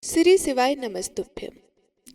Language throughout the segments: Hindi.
श्री शिवाय नमस्तुभ्यम।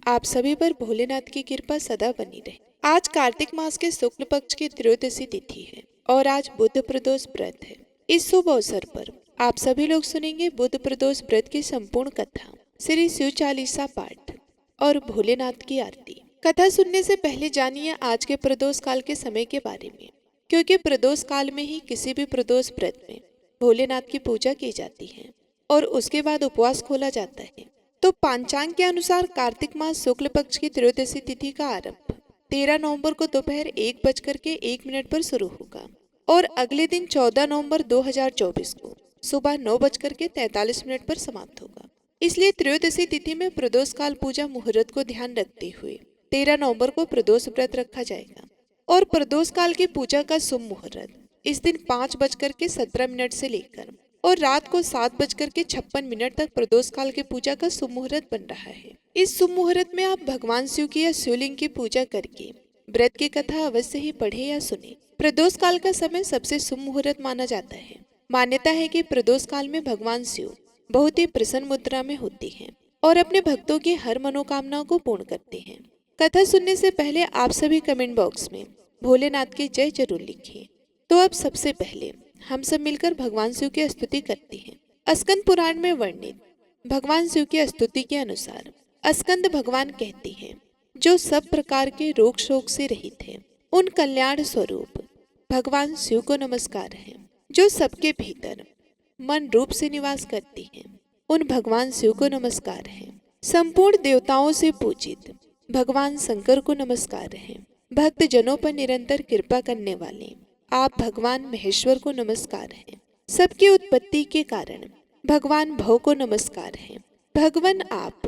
आप सभी पर भोलेनाथ की कृपा सदा बनी रहे। आज कार्तिक मास के शुक्ल पक्ष की त्रयोदशी तिथि है और आज बुध प्रदोष व्रत है। इस शुभ अवसर पर आप सभी लोग सुनेंगे बुध प्रदोष व्रत की संपूर्ण कथा, श्री शिव चालीसा पाठ और भोलेनाथ की आरती। कथा सुनने से पहले जानिए आज के प्रदोष काल के समय के बारे में, क्योंकि प्रदोष काल में ही किसी भी प्रदोष व्रत में भोलेनाथ की पूजा की जाती है और उसके बाद उपवास खोला जाता है। तो पांचांग के अनुसार कार्तिक मास शुक्ल पक्ष की त्रयोदशी तिथि का आरंभ 13 नवंबर को दोपहर 1:01 पर शुरू होगा और अगले दिन 14 नवंबर 2024 को सुबह 9:43 पर समाप्त होगा। इसलिए त्रयोदशी तिथि में प्रदोष काल पूजा मुहूर्त को ध्यान रखते हुए 13 नवंबर को प्रदोष व्रत रखा जाएगा और प्रदोष काल की पूजा का शुभ मुहूर्त इस दिन 5:17 से लेकर और रात को 7:56 तक प्रदोष काल की पूजा का शुभ मुहूर्त बन रहा है। इस शुभ मुहूर्त में आप भगवान शिव की या शिवलिंग की पूजा करके व्रत की कथा अवश्य ही पढ़े या सुने। प्रदोष काल का समय सबसे शुभ मुहूर्त माना जाता है। मान्यता है कि प्रदोष काल में भगवान शिव बहुत ही प्रसन्न मुद्रा में होते हैं और अपने भक्तों की हर मनोकामनाओं को पूर्ण करते हैं। कथा सुनने से पहले आप सभी कमेंट बॉक्स में भोलेनाथ की जय जरूर लिखिए। तो अब सबसे पहले हम सब मिलकर भगवान शिव की स्तुति करते हैं। स्कंद पुराण में वर्णित भगवान शिव की स्तुति के अनुसार स्कंद भगवान कहते हैं, जो सब प्रकार के रोग शोक से रहित है, उन कल्याण स्वरूप भगवान शिव को नमस्कार है। जो सबके भीतर मन रूप से निवास करते हैं, उन भगवान शिव को नमस्कार है। संपूर्ण देवताओं से पूजित भगवान शंकर को नमस्कार है। भक्त जनों पर निरंतर कृपा करने वाले आप भगवान महेश्वर को नमस्कार है। सबकी उत्पत्ति के कारण भगवान भव को नमस्कार है। भगवान आप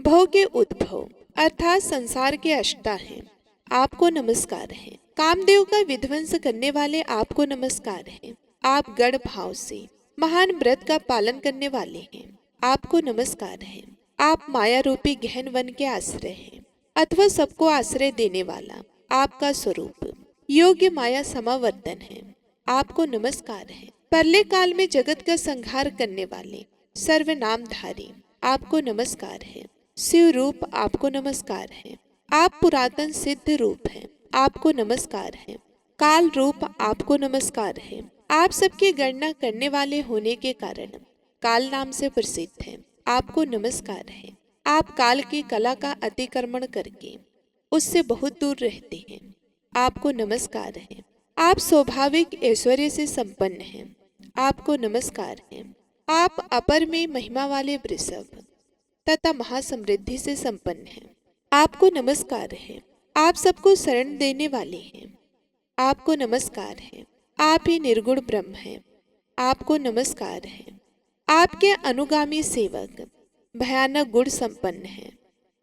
भव के उद्भव अर्थात संसार के अष्टा हैं, आपको नमस्कार है। कामदेव का विध्वंस करने वाले आपको नमस्कार है। आप गढ़ भाव से महान व्रत का पालन करने वाले हैं, आपको नमस्कार है। आप माया रूपी गहन वन के आश्रय हैं अथवा सबको आश्रय देने वाला आपका स्वरूप योग्य माया समावर्तन है, आपको नमस्कार है। परले काल में जगत का संहार करने वाले सर्वनामधारी आपको नमस्कार है। शिव रूप आपको नमस्कार है। आप पुरातन सिद्ध रूप हैं, आपको नमस्कार है। काल रूप आपको नमस्कार है। आप सबकी गणना करने वाले होने के कारण काल नाम से प्रसिद्ध हैं, आपको नमस्कार है। आप काल की कला का अतिक्रमण करके उससे बहुत दूर रहते हैं, आपको नमस्कार है। आप स्वाभाविक ऐश्वर्य से संपन्न हैं, आपको नमस्कार है। आप अपर में महिमा वाले वृषभ तथा महासमृद्धि से संपन्न हैं, आपको नमस्कार है। आप सबको शरण देने वाले हैं, आपको नमस्कार है। आप ही निर्गुण ब्रह्म हैं, आपको नमस्कार है। आपके अनुगामी सेवक भयानक गुण संपन्न हैं,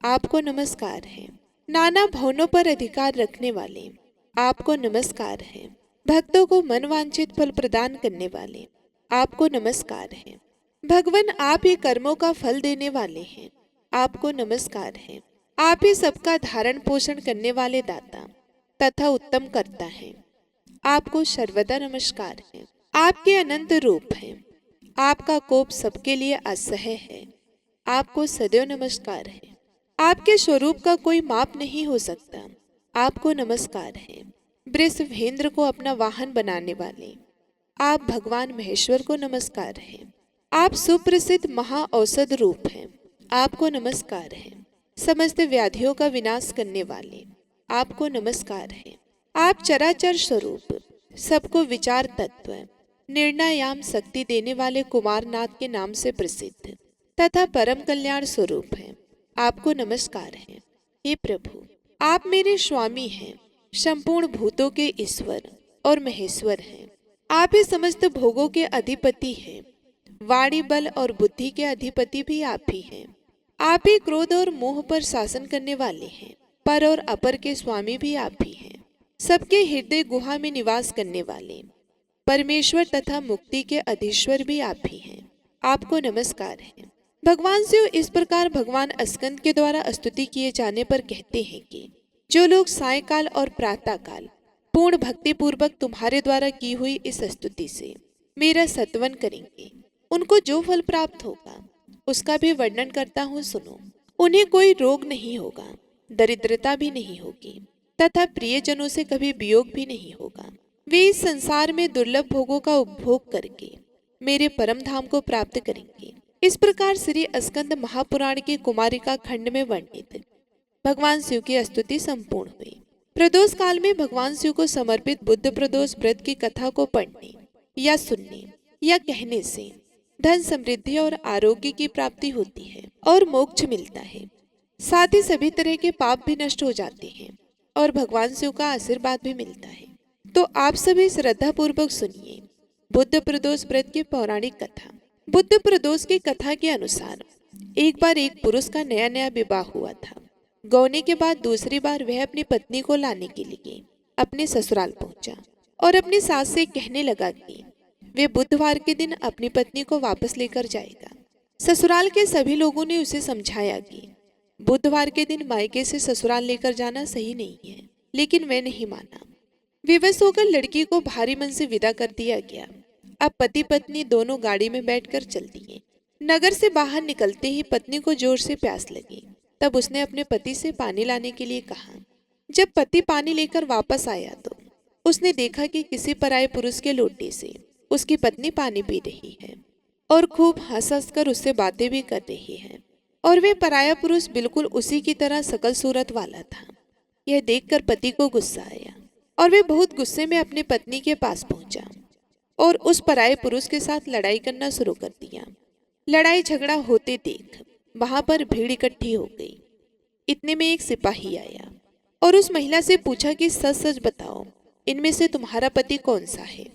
आपको नमस्कार है। नाना भवनों पर अधिकार रखने वाले आपको नमस्कार है। भक्तों को मनवांछित फल प्रदान करने वाले आपको नमस्कार है। भगवान आप ही कर्मों का फल देने वाले हैं, आपको नमस्कार है। आप ही सबका धारण पोषण करने वाले दाता तथा उत्तम कर्ता हैं, आपको सर्वदा नमस्कार है। आपके अनंत रूप हैं, आपका कोप सबके लिए असह्य है, आपको सदैव नमस्कार है। आपके स्वरूप का कोई माप नहीं हो सकता, आपको नमस्कार है। वृषभेंद्र को अपना वाहन बनाने वाले आप भगवान महेश्वर को नमस्कार है। आप सुप्रसिद्ध महाऔषध रूप हैं, आपको नमस्कार है। समस्त व्याधियों का विनाश करने वाले आपको नमस्कार है। आप चराचर स्वरूप सबको विचार तत्व निर्णयाम शक्ति देने वाले कुमारनाथ के नाम से प्रसिद्ध तथा परम कल्याण स्वरूप हैं, आपको नमस्कार है। हे प्रभु, आप मेरे स्वामी हैं, संपूर्ण भूतों के ईश्वर और महेश्वर हैं। आप ही समस्त भोगों के अधिपति हैं, वाणी बल और बुद्धि के अधिपति भी आप ही हैं। आप ही क्रोध और मोह पर शासन करने वाले हैं, पर और अपर के स्वामी भी आप ही हैं। सबके हृदय गुहा में निवास करने वाले परमेश्वर तथा मुक्ति के अधीश्वर भी आप ही हैं, आपको नमस्कार है। भगवान शिव इस प्रकार भगवान स्कंद के द्वारा स्तुति किए जाने पर कहते हैं कि जो लोग सायकाल और प्रातः काल पूर्ण भक्ति पूर्वक तुम्हारे द्वारा की हुई इस स्तुति से मेरा सत्वन करेंगे, उनको जो फल प्राप्त होगा उसका भी वर्णन करता हूँ, सुनो। उन्हें कोई रोग नहीं होगा, दरिद्रता भी नहीं होगी, तथा प्रियजनों से कभी वियोग भी नहीं होगा। वे इस संसार में दुर्लभ भोगों का उपभोग करके मेरे परम धाम को प्राप्त करेंगे। इस प्रकार श्री स्कंद महापुराण के कुमारिका खंड में वर्णित भगवान शिव की स्तुति संपूर्ण हुई। प्रदोष काल में भगवान शिव को समर्पित बुद्ध प्रदोष व्रत की कथा को पढ़ने या सुनने या कहने से धन समृद्धि और आरोग्य की प्राप्ति होती है और मोक्ष मिलता है। साथ ही सभी तरह के पाप भी नष्ट हो जाते हैं और भगवान शिव का आशीर्वाद भी मिलता है। तो आप सभी श्रद्धा पूर्वक सुनिए बुद्ध प्रदोष व्रत की पौराणिक कथा। बुद्ध प्रदोष की कथा के अनुसार एक बार एक पुरुष का नया नया विवाह हुआ था। गौने के बाद दूसरी बार वह अपनी पत्नी को लाने के लिए अपने ससुराल पहुंचा और अपनी सास से कहने लगा कि वे बुधवार के दिन अपनी पत्नी को वापस लेकर जाएगा। ससुराल के सभी लोगों ने उसे समझाया कि बुधवार के दिन मायके से ससुराल लेकर जाना सही नहीं है, लेकिन वह नहीं माना। विवश होकर लड़की को भारी मन से विदा कर दिया गया। अब पति पत्नी दोनों गाड़ी में बैठकर चल दिए। नगर से बाहर निकलते ही पत्नी को जोर से प्यास लगी। तब उसने अपने पति से पानी लाने के लिए कहा। जब पति पानी लेकर वापस आया तो उसने देखा कि किसी पराये पुरुष के लोटे से उसकी पत्नी पानी पी रही है और खूब हंस हंस कर उससे बातें भी कर रही है, और वे पराया पुरुष बिल्कुल उसी की तरह सकल सूरत वाला था। यह देखकर पति को गुस्सा आया और वे बहुत गुस्से में अपनी पत्नी के पास पहुंचा और उस पराये पुरुष के साथ लड़ाई करना शुरू कर दिया। लड़ाई झगड़ा होते देख वहां पर भीड़ इकट्ठी हो गई। इतने में एक सिपाही आया और उस महिला से पूछा कि सच सच बताओ, इनमें से तुम्हारा पति कौन सा है।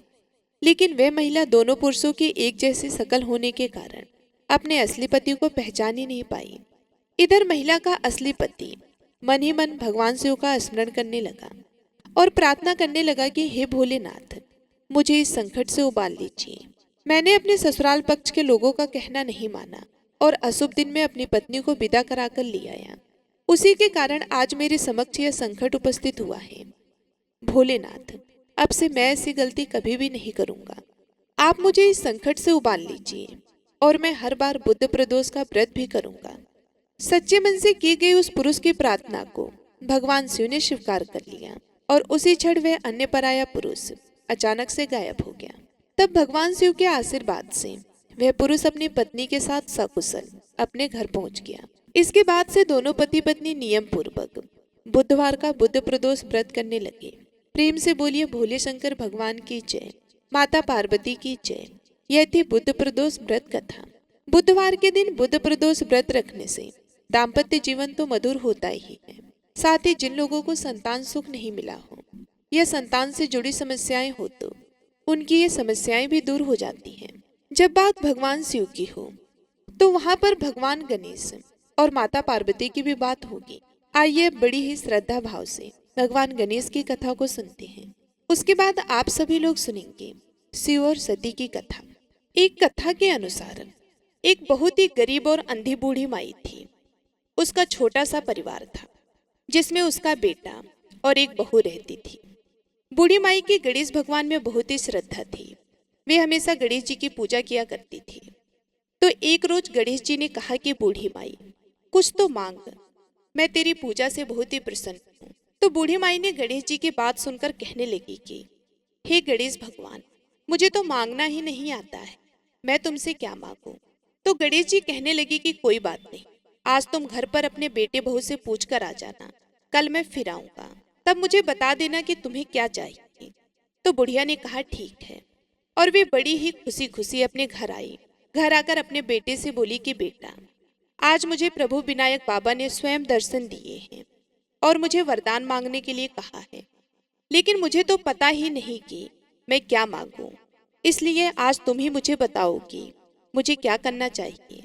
लेकिन वह महिला दोनों पुरुषों की एक जैसी शकल होने के कारण अपने असली पति को पहचान ही नहीं पाई। इधर महिला का असली पति मन ही मन भगवान शिव का स्मरण करने लगा और प्रार्थना करने लगा कि हे भोलेनाथ, मुझे इस संकट से उबार लीजिए। मैंने अपने ससुराल पक्ष के लोगों का कहना नहीं माना और अशुभ दिन में अपनी पत्नी को विदा कराकर ले आया। उसी के कारण आज मेरे समक्ष यह संकट उपस्थित हुआ है। भोलेनाथ, अब से मैं ऐसी गलती कभी भी नहीं करूंगा। आप मुझे इस संकट से उबार लीजिए और मैं हर बार बुद्ध प्रदोष का व्रत भी करूंगा। सच्चे मन से की गई उस पुरुष की प्रार्थना को भगवान शिव ने स्वीकार कर लिया और उसी क्षण वह अन्य पराया पुरुष अचानक से गायब हो गया। तब भगवान शिव के आशीर्वाद से वह पुरुष अपनी पत्नी के साथ सकुशल अपने घर पहुंच गया। इसके बाद से दोनों पति पत्नी नियम पूर्वक बुधवार का बुद्ध प्रदोष व्रत करने लगे। प्रेम से बोलिए भोले शंकर भगवान की जय, माता पार्वती की जय। यह थी बुद्ध प्रदोष व्रत कथा। बुधवार के दिन बुद्ध प्रदोष व्रत रखने से दाम्पत्य जीवन तो मधुर होता ही है, साथ ही जिन लोगों को संतान सुख नहीं मिला हो या संतान से जुड़ी समस्याएं हो तो उनकी ये समस्याएं भी दूर हो जाती हैं। जब बात भगवान शिव की हो तो वहां पर भगवान गणेश और माता पार्वती की भी बात होगी। आइए बड़ी ही श्रद्धा भाव से भगवान गणेश की कथा को सुनते हैं। उसके बाद आप सभी लोग सुनेंगे शिव और सती की कथा। एक कथा के अनुसार एक बहुत ही गरीब और अंधी बूढ़ी माई थी। उसका छोटा सा परिवार था जिसमें उसका बेटा और एक बहू रहती थी। बूढ़ी माई की गणेश भगवान में बहुत ही श्रद्धा थी। वे हमेशा गणेश जी की पूजा किया करती थी। तो एक रोज गणेश जी ने कहा कि बूढ़ी माई, कुछ तो मांग, मैं तेरी पूजा से बहुत ही प्रसन्न हूँ। तो बूढ़ी माई ने गणेश जी की बात सुनकर कहने लगी कि हे गणेश भगवान, मुझे तो मांगना ही नहीं आता है, मैं तुमसे क्या मांगूं। तो गणेश जी कहने लगी कि कोई बात नहीं, आज तुम घर पर अपने बेटे बहू से पूछ कर आ जाना, कल मैं फिर आऊंगा, तब मुझे बता देना कि तुम्हें क्या चाहिए। तो बुढ़िया ने कहा ठीक है, और वे बड़ी ही खुशी खुशी अपने घर आई। घर आकर अपने बेटे से बोली कि बेटा, आज मुझे प्रभु विनायक बाबा ने स्वयं दर्शन दिए हैं और मुझे वरदान मांगने के लिए कहा है, लेकिन मुझे तो पता ही नहीं कि मैं क्या मांगूं, इसलिए आज तुम ही मुझे बताओ कि मुझे क्या करना चाहिए।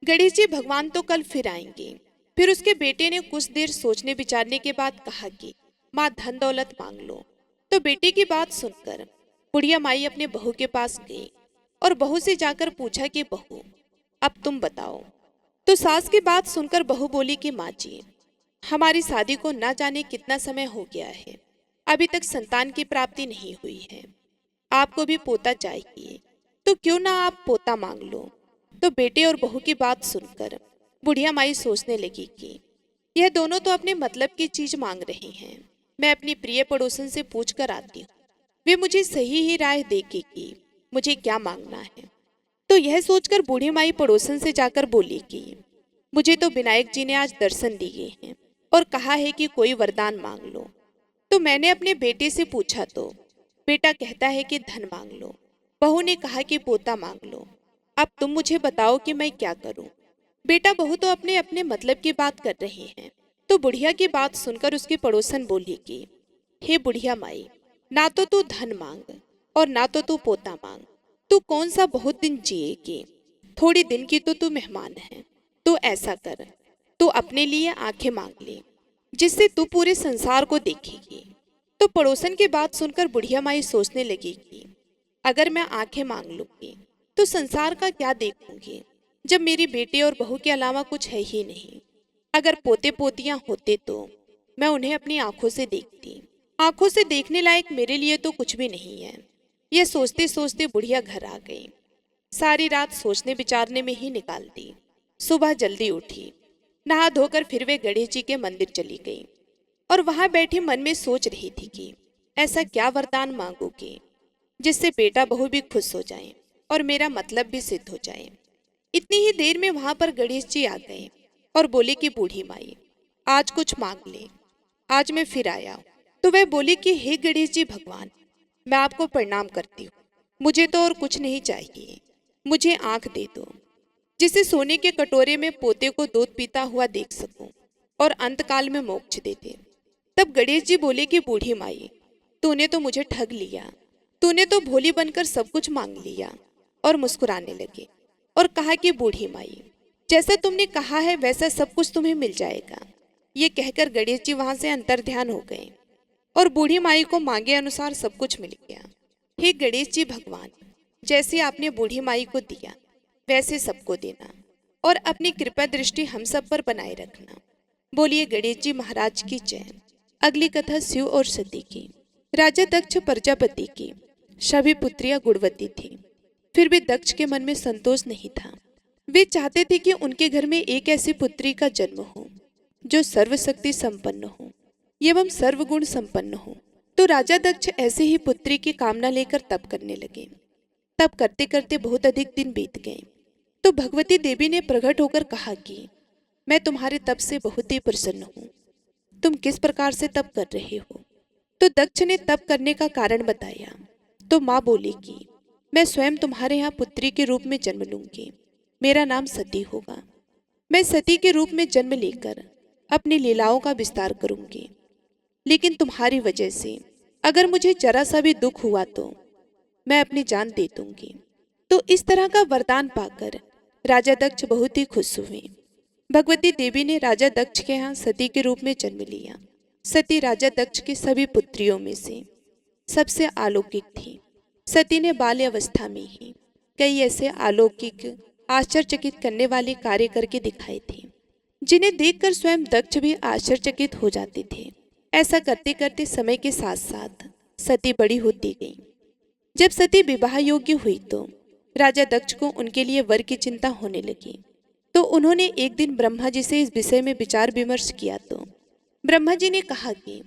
गणेश जी भगवान तो कल फिर आएंगे। फिर उसके बेटे ने कुछ देर सोचने विचारने के बाद कहा कि माँ धन दौलत मांग लो। तो बेटे की बात सुनकर बुढ़िया माई अपने बहू के पास गई और बहू से जाकर पूछा कि बहू, अब तुम बताओ। तो सास की बात सुनकर बहू बोली कि माँ जी, हमारी शादी को ना जाने कितना समय हो गया है, अभी तक संतान की प्राप्ति नहीं हुई है। आपको भी पोता चाहिए, तो क्यों ना आप पोता मांग लो। तो बेटे और बहू की बात सुनकर बुढ़िया माई सोचने लगी कि यह दोनों तो अपने मतलब की चीज मांग रही हैं। मैं अपनी प्रिय पड़ोसन से पूछ कर आती हूँ, वे मुझे सही ही राय देगी कि मुझे क्या मांगना है। तो यह सोचकर बूढ़ी माई पड़ोसन से जाकर बोली कि मुझे तो विनायक जी ने आज दर्शन दिए हैं और कहा है कि कोई वरदान मांग लो। तो मैंने अपने बेटे से पूछा तो बेटा कहता है कि धन मांग लो। बहू ने कहा कि पोता मांग लो। अब तुम मुझे बताओ कि मैं क्या करूं। बेटा बहू तो अपने अपने मतलब की बात कर रही हैं। तो बुढ़िया की बात सुनकर उसकी पड़ोसन बोली कि हे बुढ़िया माई, ना तो तू धन मांग और ना तो तू पोता मांग। तू कौन सा बहुत दिन जिएगी, थोड़ी दिन की तो तू मेहमान है। तो ऐसा कर, तू अपने लिए आंखें मांग ले, जिससे तू पूरे संसार को देखेगी। तो पड़ोसन की बात सुनकर बुढ़िया माई सोचने लगी कि अगर मैं आंखें मांग लूंगी तो संसार का क्या देखूंगी, जब मेरी बेटे और बहू के अलावा कुछ है ही नहीं। अगर पोते पोतियां होते तो मैं उन्हें अपनी आंखों से देखती। आंखों से देखने लायक मेरे लिए तो कुछ भी नहीं है। यह सोचते सोचते बुढ़िया घर आ गई। सारी रात सोचने विचारने में ही निकाल दी। सुबह जल्दी उठी, नहा धोकर फिर वे गणेश जी के मंदिर चली गई और वहां बैठी मन में सोच रही थी कि ऐसा क्या वरदान मांगूगी जिससे बेटा बहू भी खुश हो जाएं और मेरा मतलब भी सिद्ध हो जाए। इतनी ही देर में वहां पर गणेश जी आ गए और बोले कि बूढ़ी माई, आज कुछ मांग ले, आज मैं फिर आया हूं। तो वह बोली कि हे गणेश जी भगवान, मैं आपको प्रणाम करती हूँ। मुझे तो और कुछ नहीं चाहिए, मुझे आंख दे दो, जिसे सोने के कटोरे में पोते को दूध पीता हुआ देख सकूं और अंतकाल में मोक्ष दे दे। तब गणेश जी बोले कि बूढ़ी माई, तूने तो मुझे ठग लिया, तूने तो भोली बनकर सब कुछ मांग लिया। और मुस्कुराने लगे और कहा कि बूढ़ी माई, जैसा तुमने कहा है वैसा सब कुछ तुम्हें मिल जाएगा। ये कहकर गणेश जी वहां से अंतर्ध्यान हो गए और बूढ़ी माई को मांगे अनुसार सब कुछ मिल गया। हे गणेश जी भगवान, जैसे आपने बूढ़ी माई को दिया वैसे सबको देना और अपनी कृपा दृष्टि हम सब पर बनाए रखना। बोलिए गणेश जी महाराज की जय। अगली कथा शिव और सती की। राजा दक्ष प्रजापति की सभी पुत्रियां गुणवती थीं। फिर भी दक्ष के मन में संतोष नहीं था। वे चाहते थे कि उनके घर में एक ऐसी पुत्री का जन्म हो जो सर्वशक्ति संपन्न हो एवं सर्वगुण संपन्न हो। तो राजा दक्ष ऐसे ही पुत्री की कामना लेकर तप करने लगे। तप करते करते बहुत अधिक दिन बीत गए। तो भगवती देवी ने प्रकट होकर कहा कि मैं तुम्हारे तप से बहुत ही प्रसन्न हूँ। तुम किस प्रकार से तप कर रहे हो? तो दक्ष ने तप करने का कारण बताया। तो माँ बोली कि मैं स्वयं तुम्हारे यहाँ पुत्री के रूप में जन्म लूंगी। मेरा नाम सती होगा। मैं सती के रूप में जन्म लेकर अपनी लीलाओं का विस्तार करूंगी। लेकिन तुम्हारी वजह से अगर मुझे जरा सा भी दुख हुआ तो मैं अपनी जान दे दूंगी। तो इस तरह का वरदान पाकर राजा दक्ष बहुत ही खुश हुए। भगवती देवी ने राजा दक्ष के यहाँ सती के रूप में जन्म लिया। सती राजा दक्ष की सभी पुत्रियों में से सबसे अलौकिक थी। सती ने बाल्य अवस्था में ही कई ऐसे अलौकिक आश्चर्यचकित करने वाले कार्य करके दिखाए थे जिन्हें देखकर स्वयं दक्ष भी आश्चर्यचकित हो जाते थे। ऐसा करते करते समय के साथ साथ सती बड़ी होती गई। जब सती विवाह योग्य हुई तो राजा दक्ष को उनके लिए वर की चिंता होने लगी। तो उन्होंने एक दिन ब्रह्मा जी से इस विषय में विचार विमर्श किया। तो ब्रह्मा जी ने कहा कि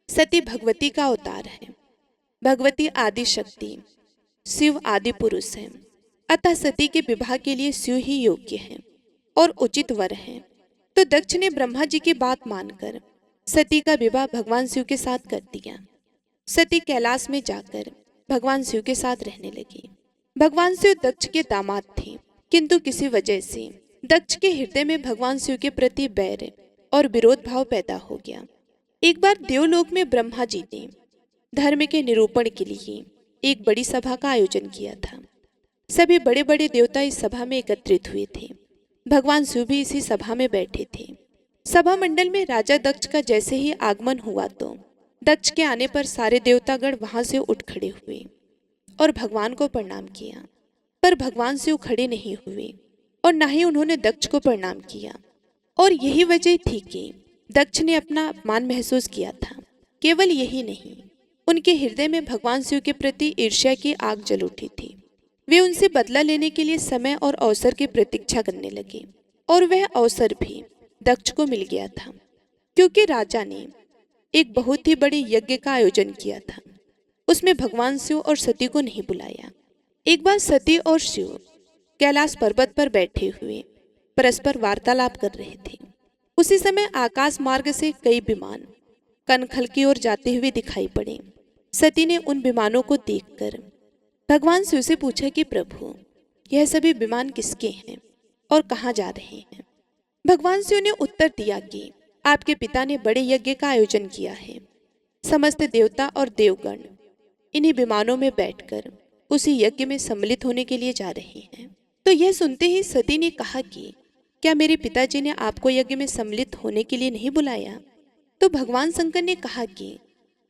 सती भगवती का अवतार है। भगवती आदि शक्ति, शिव आदि पुरुष है। अतः सती के विवाह के लिए शिव ही योग्य है और उचित वर है। तो दक्ष ने ब्रह्मा जी की बात मानकर सती का विवाह भगवान शिव के साथ कर दिया। सती कैलाश में जाकर भगवान शिव के साथ रहने लगी। भगवान शिव दक्ष के दामाद थे, किंतु किसी वजह से दक्ष के हृदय में भगवान शिव के प्रति बैर और विरोध भाव पैदा हो गया। एक बार देवलोक में ब्रह्मा जी ने धर्म के निरूपण के लिए एक बड़ी सभा का आयोजन किया था। सभी बड़े बड़े देवता इस सभा में एकत्रित हुए थे। भगवान शिव भी इसी सभा में बैठे थे। सभा मंडल में राजा दक्ष का जैसे ही आगमन हुआ तो दक्ष के आने पर सारे देवतागण वहां से उठ खड़े हुए और भगवान को प्रणाम किया। पर भगवान शिव खड़े नहीं हुए और न ही उन्होंने दक्ष को प्रणाम किया। और यही वजह थी कि दक्ष ने अपना अपमान महसूस किया था। केवल यही नहीं, उनके हृदय में भगवान शिव के प्रति ईर्ष्या की आग जल उठी थी। वे उनसे बदला लेने के लिए समय और अवसर की प्रतीक्षा करने लगे और वह अवसर भी दक्ष को मिल गया था, क्योंकि राजा ने एक बहुत ही बड़े यज्ञ का आयोजन किया था। उसमें भगवान शिव और सती को नहीं बुलाया। एक बार सती और शिव कैलाश पर्वत पर बैठे हुए परस्पर वार्तालाप कर रहे थे। उसी समय आकाश मार्ग से कई विमान कनखल की ओर जाते हुए दिखाई पड़े। सती ने उन विमानों को देखकर भगवान शिव से पूछा कि प्रभु, यह सभी विमान किसके हैं और कहाँ जा रहे हैं? भगवान शिव ने उत्तर दिया कि आपके पिता ने बड़े यज्ञ का आयोजन किया है। समस्त देवता और देवगण इन्हीं विमानों में बैठकर उसी यज्ञ में सम्मिलित होने के लिए जा रहे हैं। तो यह सुनते ही सती ने कहा कि क्या मेरे पिताजी ने आपको यज्ञ में सम्मिलित होने के लिए नहीं बुलाया? तो भगवान शंकर ने कहा कि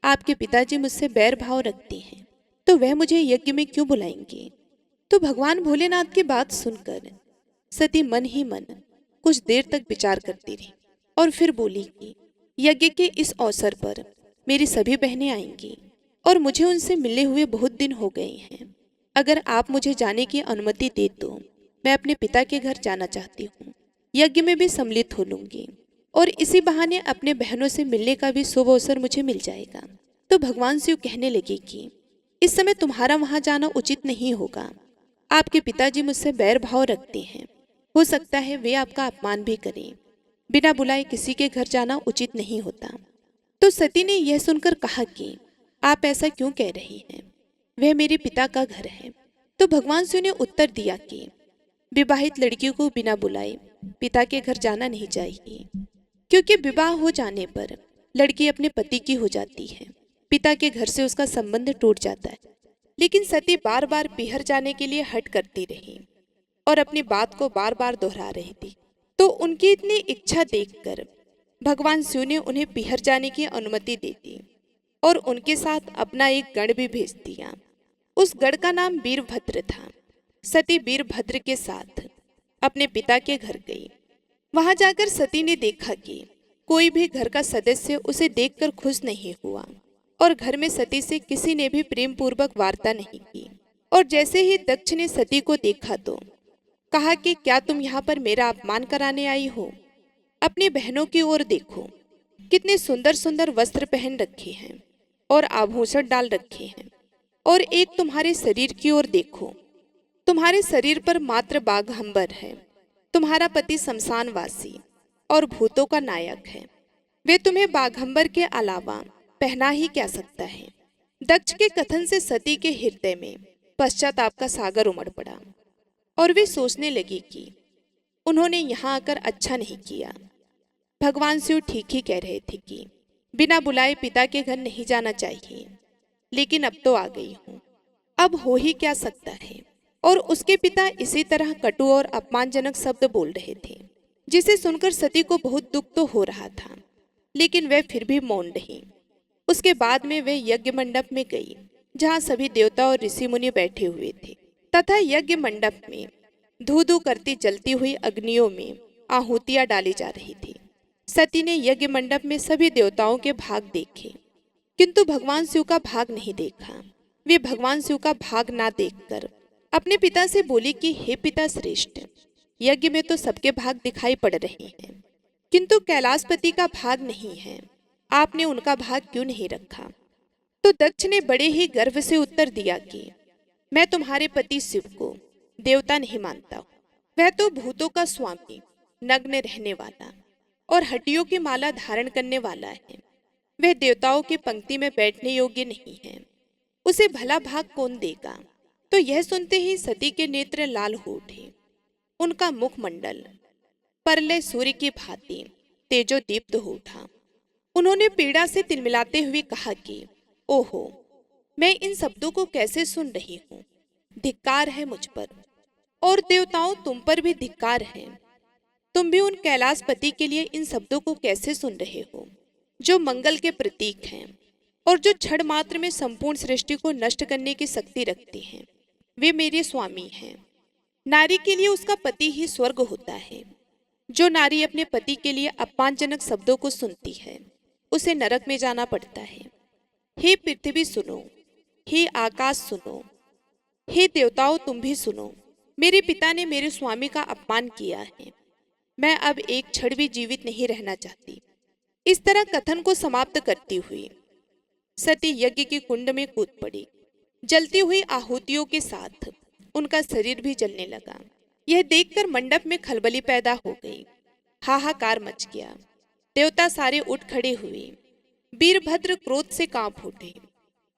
आपके पिताजी मुझसे बैर भाव रखते हैं, तो वह मुझे यज्ञ में क्यों बुलाएंगे? तो भगवान भोलेनाथ की बात सुनकर सती मन ही मन कुछ देर तक विचार करती रही और फिर बोली कि यज्ञ के इस अवसर पर मेरी सभी बहनें आएंगी और मुझे उनसे मिले हुए बहुत दिन हो गए हैं। अगर आप मुझे जाने की अनुमति दे तो मैं अपने पिता के घर जाना चाहती हूँ। यज्ञ में भी सम्मिलित हो लूंगी और इसी बहाने अपने बहनों से मिलने का भी शुभ अवसर मुझे मिल जाएगा। तो भगवान शिव कहने लगे कि इस समय तुम्हारा वहां जाना उचित नहीं होगा। आपके पिताजी मुझसे बैर भाव रखते हैं, हो सकता है वे आपका अपमान भी करें। बिना बुलाए किसी के घर जाना उचित नहीं होता। तो सती ने यह सुनकर कहा कि आप ऐसा क्यों कह रही हैं? वह मेरे पिता का घर है। तो भगवान शिव ने उत्तर दिया कि विवाहित लड़कियों को बिना बुलाए पिता के घर जाना नहीं चाहिए, क्योंकि विवाह हो जाने पर लड़की अपने पति की हो जाती है, पिता के घर से उसका संबंध टूट जाता है। लेकिन सती बार बार पीहर जाने के लिए हट करती रही और अपनी बात को बार बार दोहरा रही थी। तो उनकी इतनी इच्छा देखकर भगवान शिव ने उन्हें पीहर जाने की अनुमति दे दी और उनके साथ अपना एक गण भी भेज दिया। उस गण का नाम वीरभद्र था। सती वीरभद्र के साथ अपने पिता के घर गई। वहां जाकर सती ने देखा कि कोई भी घर का सदस्य उसे देखकर खुश नहीं हुआ और घर में सती से किसी ने भी प्रेम पूर्वक वार्ता नहीं की। और जैसे ही दक्ष ने सती को देखा तो कहा कि क्या तुम यहाँ पर मेरा अपमान कराने आई हो? अपनी बहनों की ओर देखो, कितने सुंदर सुंदर वस्त्र पहन रखे हैं और आभूषण डाल रखे हैं। और एक तुम्हारे शरीर की ओर देखो, तुम्हारे शरीर पर मात्र बाघंबर है। तुम्हारा पति शमशानवासी और भूतों का नायक है। वे तुम्हें बाघंबर के अलावा पहना ही क्या सकता है? दक्ष के कथन से सती के हृदय में पश्चाताप का सागर उमड़ पड़ा और वे सोचने लगी कि उन्होंने यहाँ आकर अच्छा नहीं किया। भगवान शिव ठीक ही कह रहे थे कि बिना बुलाए पिता के घर नहीं जाना चाहिए, लेकिन अब तो आ गई हूँ, अब हो ही क्या सकता है। और उसके पिता इसी तरह कटु और अपमानजनक शब्द बोल रहे थे, जिसे सुनकर सती को बहुत दुख तो हो रहा था, लेकिन वह फिर भी मौन रही। उसके बाद में वे यज्ञ मंडप में गई, जहाँ सभी देवता और ऋषि मुनि बैठे हुए थे, तथा यज्ञ मंडप में धू धू करती जलती हुई अग्नियों में आहुतियां डाली जा रही थी। सती ने यज्ञ मंडप में सभी देवताओं के भाग देखे, किंतु भगवान शिव का भाग नहीं देखा। वे भगवान शिव का भाग ना देखकर अपने पिता से बोली कि हे पिता श्रेष्ठ, यज्ञ में तो सबके भाग दिखाई पड़ रहे हैं, किंतु कैलाशपति का भाग नहीं है। आपने उनका भाग क्यों नहीं रखा? तो दक्ष ने बड़े ही गर्व से उत्तर दिया कि मैं तुम्हारे पति शिव को देवता नहीं मानता। वह तो भूतों का स्वामी, नग्न रहने वाला और हड्डियों की माला धारण करने वाला है। वह देवताओं की पंक्ति में बैठने योग्य नहीं है। उसे भला भाग कौन देगा? तो यह सुनते ही सती के नेत्र लाल हो उठे। उनका मुखमंडल परले सूर्य की भांति तेजो दीप्त हो उठा। उन्होंने पीड़ा से तिलमिलाते हुए कहा कि ओहो, मैं इन शब्दों को कैसे सुन रही हूँ? धिक्कार है मुझ पर, और देवताओं तुम पर भी धिक्कार है। तुम भी उन कैलाशपति के लिए इन शब्दों को कैसे सुन रहे हो, जो मंगल के प्रतीक हैं और जो क्षण मात्र में संपूर्ण सृष्टि को नष्ट करने की शक्ति रखते हैं। वे मेरे स्वामी हैं। नारी के लिए उसका पति ही स्वर्ग होता है। जो नारी अपने पति के लिए अपमानजनक शब्दों को सुनती है, उसे नरक में जाना पड़ता है। हे पृथ्वी सुनो, हे आकाश सुनो, हे देवताओं, तुम भी सुनो। मेरे पिता ने मेरे स्वामी का अपमान किया है। मैं अब एक क्षण भी जीवित नहीं रहना चाहती। इस तरह कथन को समाप्त करती हुई सती यज्ञ के कुंड में कूद पड़ी। जलती हुई आहुतियों के साथ उनका शरीर भी जलने लगा। यह देखकर मंडप में खलबली पैदा हो गई। हाहाकार मच गया। देवता सारे उठ खड़े हुए। वीरभद्र क्रोध से कांप उठे।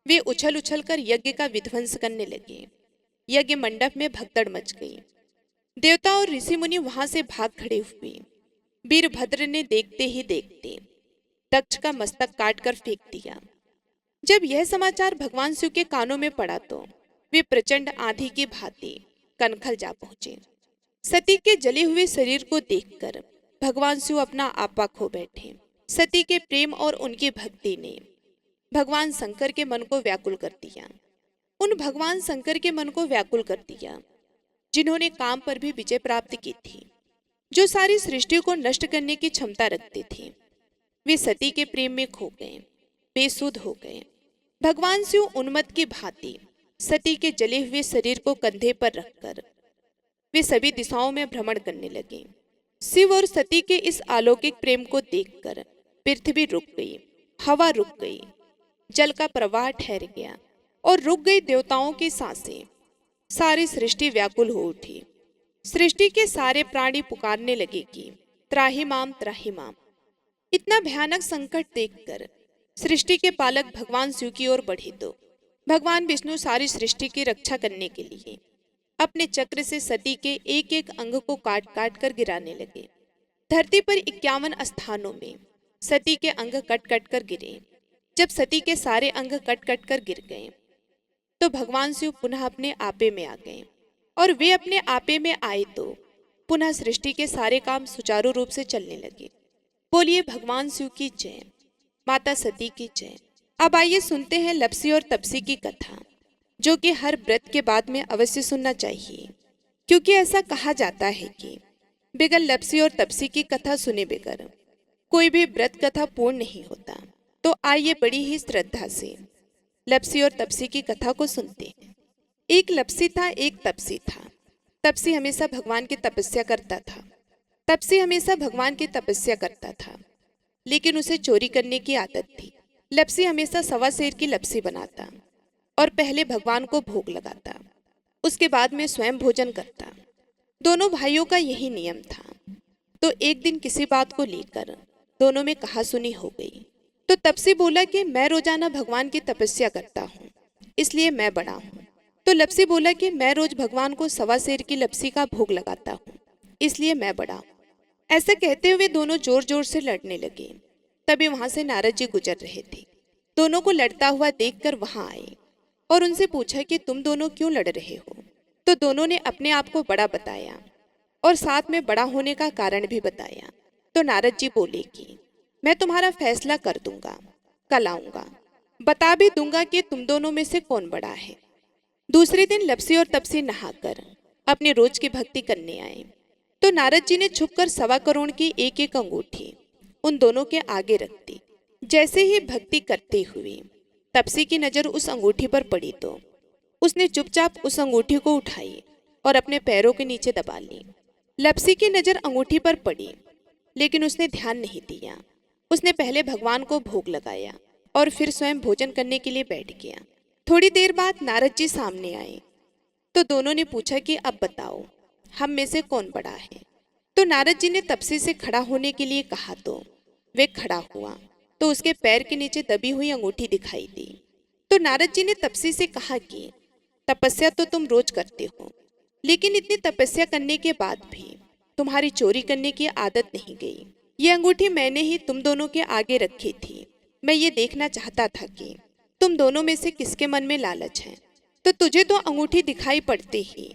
वे उछल उछल कर यज्ञ का विध्वंस करने लगे। यज्ञ मंडप में भगदड़ मच गई। देवता और ऋषि मुनि वहां से भाग खड़े हुए। वीरभद्र ने देखते ही देखते दक्ष का मस्तक काटकर फेंक दिया। जब यह समाचार भगवान शिव के कानों में पड़ा तो वे प्रचंड आंधी की भांति कनखल जा पहुंचे। सती के जले हुए शरीर को देखकर भगवान शिव अपना आपा खो बैठे। सती के प्रेम और उनकी भक्ति ने भगवान शंकर के मन को व्याकुल कर दिया। उन भगवान शंकर के मन को व्याकुल कर दिया जिन्होंने काम पर भी विजय प्राप्त की थी, जो सारी सृष्टि को नष्ट करने की क्षमता रखते थे। वे सती के प्रेम में खो गए, बेसुध हो गए। भगवान शिव उन्मत्त की भांति सती के जले हुए शरीर को कंधे पर रखकर वे सभी दिशाओं में भ्रमण करने लगे। शिव और सती के इस अलौकिक प्रेम को देखकर पृथ्वी रुक गई, हवा रुक गई, जल का प्रवाह ठहर गया और रुक गई देवताओं की सांसें। सारी सृष्टि व्याकुल हो उठी। सृष्टि के सारे प्राणी पुकारने लगे कि त्राहि माम, त्राहि माम। इतना भयानक संकट देखकर सृष्टि के पालक भगवान शिव की ओर बढ़े तो भगवान विष्णु सारी सृष्टि की रक्षा करने के लिए अपने चक्र से सती के एक एक अंग को काट काट कर गिराने लगे। धरती पर 51 स्थानों में सती के अंग कट कट कर गिरे। जब सती के सारे अंग कट कट कर गिर गए तो भगवान शिव पुनः अपने आपे में आ गए और वे अपने आपे में आए तो पुनः सृष्टि के सारे काम सुचारू रूप से चलने लगे। बोलिए भगवान शिव की जय, माता सती की जय। अब आइए सुनते हैं लप्सी और तपसी की कथा, जो कि हर व्रत के बाद में अवश्य सुनना चाहिए, क्योंकि ऐसा कहा जाता है कि बगैर लप्सी और तपसी की कथा सुने बगैर कोई भी व्रत कथा पूर्ण नहीं होता। तो आइए बड़ी ही श्रद्धा से लप्सी और तपसी की कथा को सुनते हैं। एक लप्सी था, एक तपसी था। तपसी हमेशा भगवान की तपस्या करता था। तपसी हमेशा भगवान की तपस्या करता था, लेकिन उसे चोरी करने की आदत थी। लप्सी हमेशा सवा सेर की लप्सी बनाता और पहले भगवान को भोग लगाता, उसके बाद में स्वयं भोजन करता। दोनों भाइयों का यही नियम था। तो एक दिन किसी बात को लेकर दोनों में कहासुनी हो गई। तो तपसी बोला कि मैं रोजाना भगवान की तपस्या करता हूँ, इसलिए मैं बड़ा हूँ। तो लप्सी बोला कि मैं रोज भगवान को सवा सेर की लप्सी का भोग लगाता हूँ, इसलिए मैं बड़ा हूँ। ऐसा कहते हुए दोनों जोर जोर से लड़ने लगे। तभी वहां से नारद जी गुजर रहे थे। दोनों को लड़ता हुआ देखकर वहां आए और उनसे पूछा कि तुम दोनों क्यों लड़ रहे हो। तो दोनों ने अपने आप को बड़ा बताया और साथ में बड़ा होने का कारण भी बताया। तो नारद जी बोले कि मैं तुम्हारा फैसला कर दूंगा, कल आऊंगा, बता भी दूंगा कि तुम दोनों में से कौन बड़ा है। दूसरे दिन लप्सी और तपसी नहाकर अपने रोज की भक्ति करने आए। तो नारद जी ने छुपकर 1.25 करोड़ की एक एक अंगूठी उन दोनों के आगे रख दी। जैसे ही भक्ति करते हुए तपसी की नजर उस अंगूठी पर पड़ी तो उसने चुपचाप उस अंगूठी को उठाई और अपने पैरों के नीचे दबा ली। लप्सी की नजर अंगूठी पर पड़ी, लेकिन उसने ध्यान नहीं दिया। उसने पहले भगवान को भोग लगाया और फिर स्वयं भोजन करने के लिए बैठ गया। थोड़ी देर बाद नारद जी सामने आए तो दोनों ने पूछा कि अब बताओ, हम में से कौन बड़ा है। तो नारद जी ने तपसी से खड़ा होने के लिए कहा तो वे खड़ा हुआ तो उसके पैर के नीचे दबी हुई अंगूठी दिखाई दी। तो नारद जी ने तपसी से कहा कि तपस्या तो तुम रोज करते हो, लेकिन इतनी तपस्या करने के बाद भी तुम्हारी चोरी करने की आदत नहीं गई। ये अंगूठी मैंने ही तुम दोनों के आगे रखी थी। मैं ये देखना चाहता था कि तुम दोनों में से किसके मन में लालच है। तो तुझे तो अंगूठी दिखाई पड़ते ही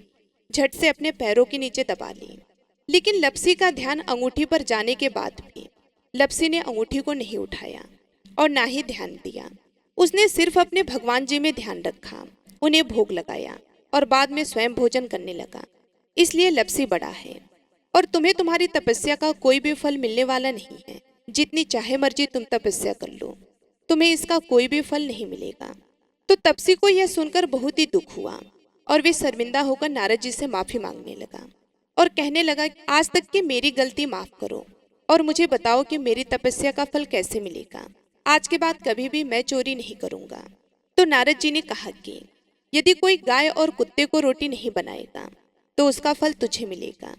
झट से अपने पैरों के नीचे दबा ली। लेकिन लप्सी का ध्यान अंगूठी पर जाने के बाद भी लप्सी ने अंगूठी को नहीं उठाया और ना ही ध्यान दिया। उसने सिर्फ अपने भगवान जी में ध्यान रखा, उन्हें भोग लगाया और बाद में स्वयं भोजन करने लगा। इसलिए लप्सी बड़ा है और तुम्हें तुम्हारी तपस्या का कोई भी फल मिलने वाला नहीं है। जितनी चाहे मर्जी तुम तपस्या कर लो, तुम्हें इसका कोई भी फल नहीं मिलेगा। तो तपसी को यह सुनकर बहुत ही दुख हुआ और वे शर्मिंदा होकर नारद जी से माफी मांगने लगा और कहने लगा, आज तक की मेरी गलती माफ करो और मुझे बताओ कि मेरी तपस्या का फल कैसे मिलेगा। आज के बाद कभी भी मैं चोरी नहीं करूंगा। तो नारद जी ने कहा कि यदि कोई गाय और कुत्ते को रोटी नहीं बनाएगा तो उसका फल तुझे मिलेगा।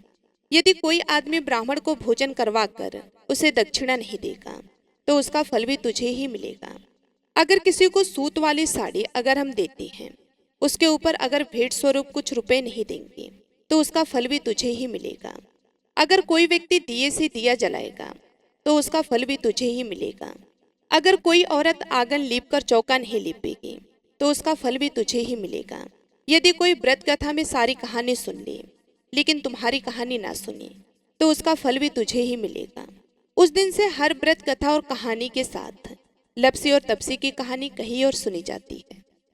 यदि कोई आदमी ब्राह्मण को भोजन करवा कर उसे दक्षिणा नहीं देगा तो उसका फल भी तुझे ही मिलेगा। अगर किसी को सूत वाली साड़ी अगर हम देते हैं, उसके ऊपर अगर भेंट स्वरूप कुछ रुपए नहीं देंगे तो उसका फल भी तुझे ही मिलेगा। अगर कोई व्यक्ति दिए से दिया जलाएगा तो उसका फल भी तुझे ही मिलेगा। अगर कोई औरत आंगन लीप कर चौका नहीं लीपेगी तो उसका फल भी तुझे ही मिलेगा। यदि कोई व्रत कथा में सारी कहानी सुन ले लेकिन तुम्हारी कहानी ना सुने तो उसका फल भी तुझे ही मिलेगा। उस दिन से हर व्रत कथा और कहानी के साथ लपसी और तपसी की कहानी कही और सुनी जाती है।